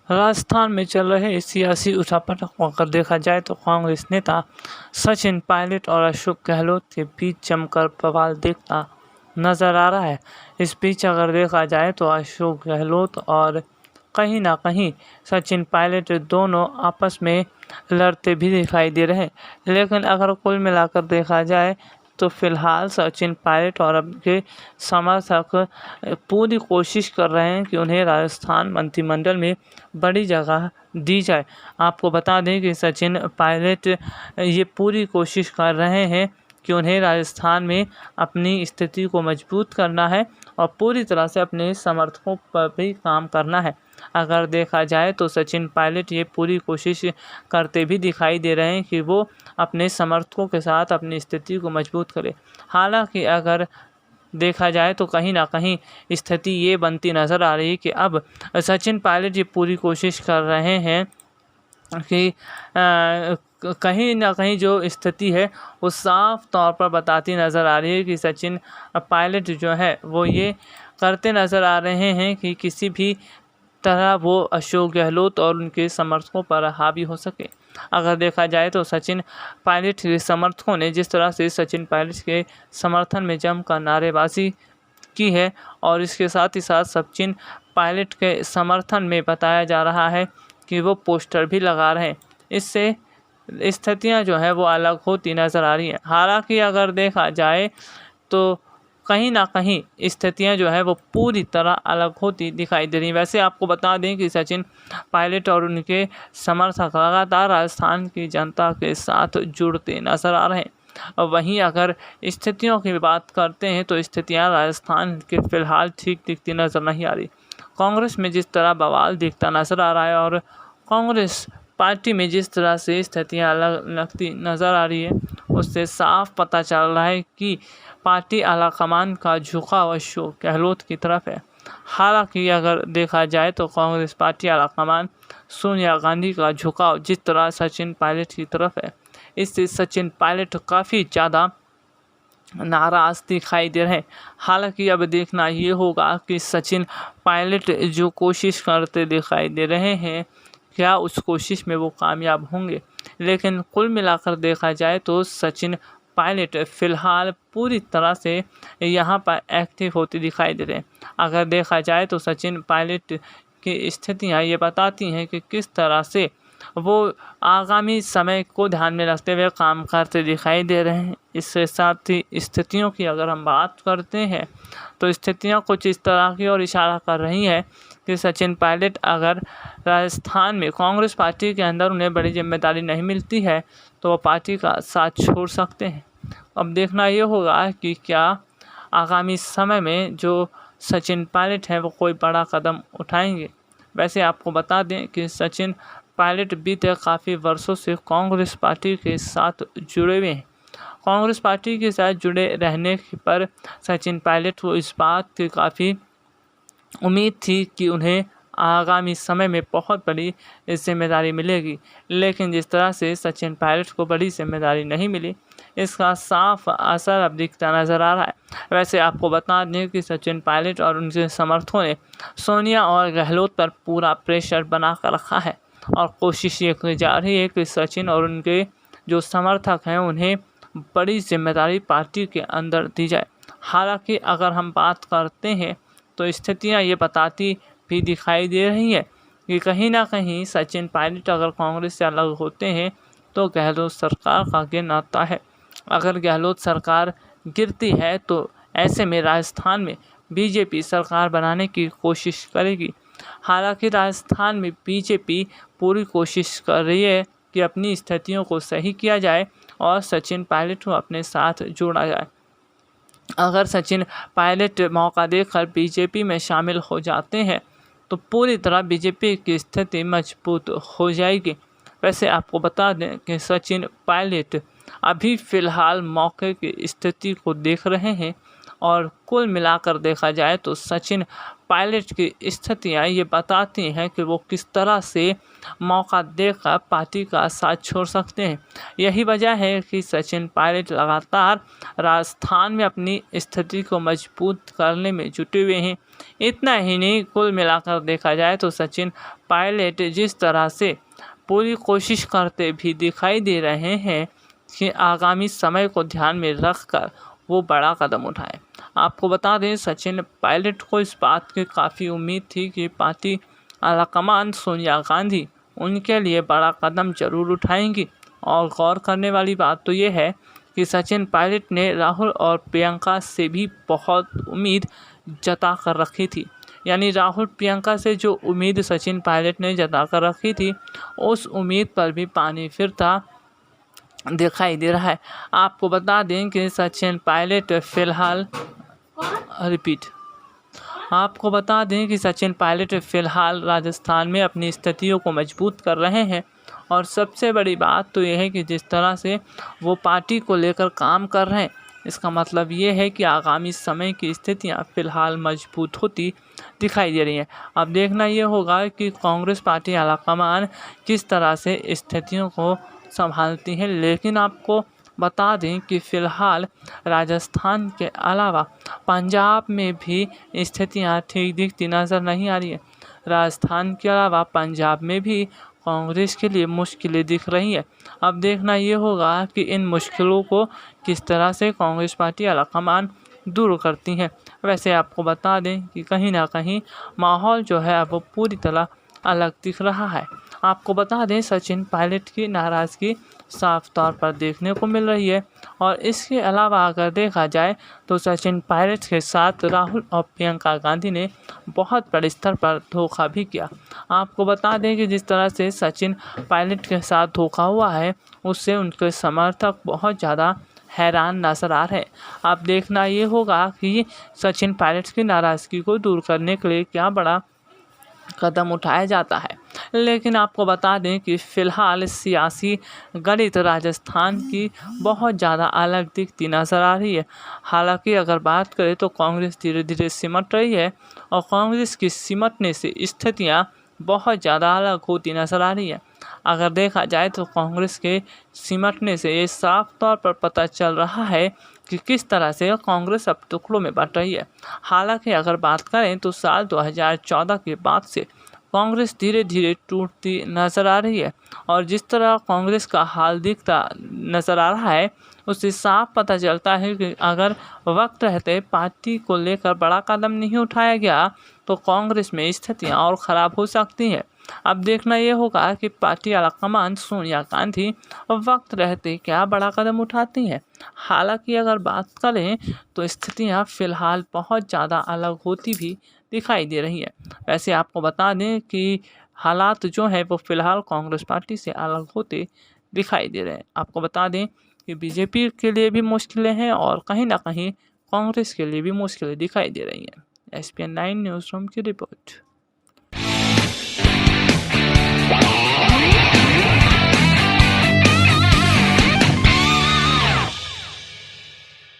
राजस्थान में चल रहे सियासी उठापटक को अगर देखा जाए तो कांग्रेस नेता सचिन पायलट और अशोक गहलोत के बीच जमकर बवाल देखता नजर आ रहा है। इस बीच अगर देखा जाए तो अशोक गहलोत और कहीं ना कहीं सचिन पायलट दोनों आपस में लड़ते भी दिखाई दे रहे हैं। लेकिन अगर कुल मिलाकर देखा जाए तो फिलहाल सचिन पायलट और उनके समर्थक पूरी कोशिश कर रहे हैं कि उन्हें राजस्थान मंत्रिमंडल में बड़ी जगह दी जाए। आपको बता दें कि सचिन पायलट ये पूरी कोशिश कर रहे हैं कि उन्हें राजस्थान में अपनी स्थिति को मजबूत करना है और पूरी तरह से अपने समर्थकों पर भी काम करना है। अगर देखा जाए तो सचिन पायलट ये पूरी कोशिश करते भी दिखाई दे रहे हैं कि वो अपने समर्थकों के साथ अपनी स्थिति को मजबूत करें। हालांकि अगर देखा जाए तो कहीं ना कहीं स्थिति ये बनती नज़र आ रही है कि अब सचिन पायलट ये पूरी कोशिश कर रहे हैं कि कहीं ना कहीं जो स्थिति है वो साफ तौर पर बताती नज़र आ रही है कि सचिन पायलट जो है वो ये करते नज़र आ रहे हैं कि किसी भी तरह वो अशोक गहलोत और उनके समर्थकों पर हावी हो सके। अगर देखा जाए तो सचिन पायलट के समर्थकों ने जिस तरह से सचिन पायलट के समर्थन में जमकर नारेबाजी की है और इसके साथ ही साथ सचिन पायलट के समर्थन में बताया जा रहा है कि वो पोस्टर भी लगा रहे हैं। इससे स्थितियां जो है वो अलग होती नज़र आ रही हैं। हालांकि अगर देखा जाए तो कहीं ना कहीं स्थितियां जो है वो पूरी तरह अलग होती दिखाई दे रही। वैसे आपको बता दें कि सचिन पायलट और उनके समर्थक लगातार राजस्थान की जनता के साथ जुड़ते नजर आ रहे हैं। और वहीं अगर स्थितियों की बात करते हैं तो स्थितियां राजस्थान के फिलहाल ठीक दिखती नज़र नहीं आ रही। कांग्रेस में जिस तरह बवाल दिखता नज़र आ रहा है और कांग्रेस पार्टी में जिस तरह से स्थितियां अलग लगती नज़र आ रही है उससे साफ पता चल रहा है कि पार्टी आलाकमान का झुकाव अशोक गहलोत की तरफ है। हालांकि अगर देखा जाए तो कांग्रेस पार्टी आलाकमान सोनिया गांधी का झुकाव जिस तरह सचिन पायलट की तरफ है, इससे सचिन पायलट काफ़ी ज़्यादा नाराज़ दिखाई दे रहे हैं। हालांकि अब देखना ये होगा कि सचिन पायलट जो कोशिश करते दिखाई दे रहे हैं क्या उस कोशिश में वो कामयाब होंगे। लेकिन कुल मिलाकर देखा जाए तो सचिन पायलट फ़िलहाल पूरी तरह से यहाँ पर एक्टिव होती दिखाई दे रहे हैं। अगर देखा जाए तो सचिन पायलट की स्थितियाँ ये बताती हैं कि किस तरह से वो आगामी समय को ध्यान में रखते हुए काम करते दिखाई दे रहे हैं। इसके साथ ही स्थितियों की अगर हम बात करते हैं तो स्थितियाँ कुछ इस तरह की ओर इशारा कर रही हैं कि सचिन पायलट अगर राजस्थान में कांग्रेस पार्टी के अंदर उन्हें बड़ी जिम्मेदारी नहीं मिलती है तो वो पार्टी का साथ छोड़ सकते हैं। अब देखना ये होगा कि क्या आगामी समय में जो सचिन पायलट हैं वो कोई बड़ा कदम उठाएंगे। वैसे आपको बता दें कि सचिन पायलट बीते काफ़ी वर्षों से कांग्रेस पार्टी के साथ जुड़े हुए हैं। कांग्रेस पार्टी के साथ जुड़े रहने पर सचिन पायलट को इस बात की काफ़ी उम्मीद थी कि उन्हें आगामी समय में बहुत बड़ी जिम्मेदारी मिलेगी। लेकिन जिस तरह से सचिन पायलट को बड़ी जिम्मेदारी नहीं मिली इसका साफ असर अब दिखता नज़र आ रहा है। वैसे आपको बता दें कि सचिन पायलट और उनके समर्थकों ने सोनिया और गहलोत पर पूरा प्रेशर बना कर रखा है और कोशिश ये की जा रही है कि सचिन और उनके जो समर्थक हैं उन्हें बड़ी जिम्मेदारी पार्टी के अंदर दी जाए। हालांकि अगर हम बात करते हैं तो स्थितियां ये बताती भी दिखाई दे रही है कि कहीं ना कहीं सचिन पायलट अगर कांग्रेस से अलग होते हैं तो गहलोत सरकार का गिर आता है। अगर गहलोत सरकार गिरती है तो ऐसे में राजस्थान में बीजेपी सरकार बनाने की कोशिश करेगी। हालांकि राजस्थान में बीजेपी पूरी कोशिश कर रही है कि अपनी स्थितियों को सही किया जाए और सचिन पायलट को अपने साथ जोड़ा जाए। अगर सचिन पायलट मौका देकर बीजेपी में शामिल हो जाते हैं तो पूरी तरह बीजेपी की स्थिति मजबूत हो जाएगी। वैसे आपको बता दें कि सचिन पायलट अभी फ़िलहाल मौके की स्थिति को देख रहे हैं और कुल मिलाकर देखा जाए तो सचिन पायलट की स्थितियाँ ये बताती हैं कि वो किस तरह से मौका देकर पार्टी का साथ छोड़ सकते हैं। यही वजह है कि सचिन पायलट लगातार राजस्थान में अपनी स्थिति को मजबूत करने में जुटे हुए हैं। इतना ही नहीं, कुल मिलाकर देखा जाए तो सचिन पायलट जिस तरह से पूरी कोशिश करते भी दिखाई दे रहे हैं कि आगामी समय को ध्यान में रखकर वो बड़ा कदम उठाएं। आपको बता दें, सचिन पायलट को इस बात की काफ़ी उम्मीद थी कि पार्टी आलाकमान सोनिया गांधी उनके लिए बड़ा कदम जरूर उठाएंगी। और गौर करने वाली बात तो ये है कि सचिन पायलट ने राहुल और प्रियंका से भी बहुत उम्मीद जता कर रखी थी। यानी राहुल प्रियंका से जो उम्मीद सचिन पायलट ने जता कर रखी थी, उस उम्मीद पर भी पानी फिरता दिखाई दे रहा है। आपको बता दें कि सचिन पायलट फिलहाल राजस्थान में अपनी स्थितियों को मजबूत कर रहे हैं। और सबसे बड़ी बात तो यह है कि जिस तरह से वो पार्टी को लेकर काम कर रहे हैं, इसका मतलब ये है कि आगामी समय की स्थितियां फिलहाल मजबूत होती दिखाई दे रही हैं। अब देखना ये होगा कि कांग्रेस पार्टी आलाकमान किस तरह से स्थितियों को संभालती है। लेकिन आपको बता दें कि फ़िलहाल राजस्थान के अलावा पंजाब में भी स्थितियां ठीक दिखती नज़र नहीं आ रही है। राजस्थान के अलावा पंजाब में भी कांग्रेस के लिए मुश्किलें दिख रही है। अब देखना ये होगा कि इन मुश्किलों को किस तरह से कांग्रेस पार्टी आलाकमान दूर करती है। वैसे आपको बता दें कि कहीं ना कहीं माहौल जो है वो पूरी तरह अलग दिख रहा है। आपको बता दें, सचिन पायलट की नाराज़गी साफ तौर पर देखने को मिल रही है। और इसके अलावा अगर देखा जाए तो सचिन पायलट के साथ राहुल और प्रियंका गांधी ने बहुत बड़े स्तर पर धोखा भी किया। आपको बता दें कि जिस तरह से सचिन पायलट के साथ धोखा हुआ है, उससे उनके समर्थक बहुत ज़्यादा हैरान नजर आ रहे हैं। अब देखना ये होगा कि सचिन पायलट की नाराज़गी को दूर करने के लिए क्या बड़ा कदम उठाया जाता है। लेकिन आपको बता दें कि फ़िलहाल सियासी गणित राजस्थान की बहुत ज़्यादा अलग दिखती नज़र आ रही है। हालांकि अगर बात करें तो कांग्रेस धीरे धीरे सिमट रही है और कांग्रेस की सिमटने से स्थितियां बहुत ज़्यादा अलग होती नज़र आ रही है। अगर देखा जाए तो कांग्रेस के सिमटने से ये साफ तौर पर पता चल रहा है कि किस तरह से कांग्रेस अब टुकड़ों में बंट रही है। हालांकि अगर बात करें तो साल 2014 के बाद से कांग्रेस धीरे धीरे टूटती नज़र आ रही है। और जिस तरह कांग्रेस का हाल दिखता नज़र आ रहा है, उससे साफ पता चलता है कि अगर वक्त रहते पार्टी को लेकर बड़ा कदम नहीं उठाया गया तो कांग्रेस में स्थितियां और ख़राब हो सकती हैं। अब देखना ये होगा कि पार्टी आलाकमान सोनिया गांधी वक्त रहते क्या बड़ा कदम उठाती हैं। हालांकि अगर बात करें तो स्थितियां फिलहाल बहुत ज़्यादा अलग होती भी दिखाई दे रही है। वैसे आपको बता दें कि हालात जो है वो फिलहाल कांग्रेस पार्टी से अलग होते दिखाई दे रहे हैं। आपको बता दें कि बीजेपी के लिए भी मुश्किलें हैं और कहीं ना कहीं कांग्रेस के लिए भी मुश्किलें दिखाई दे रही हैं। SPN 9 न्यूज़ रूम की रिपोर्ट।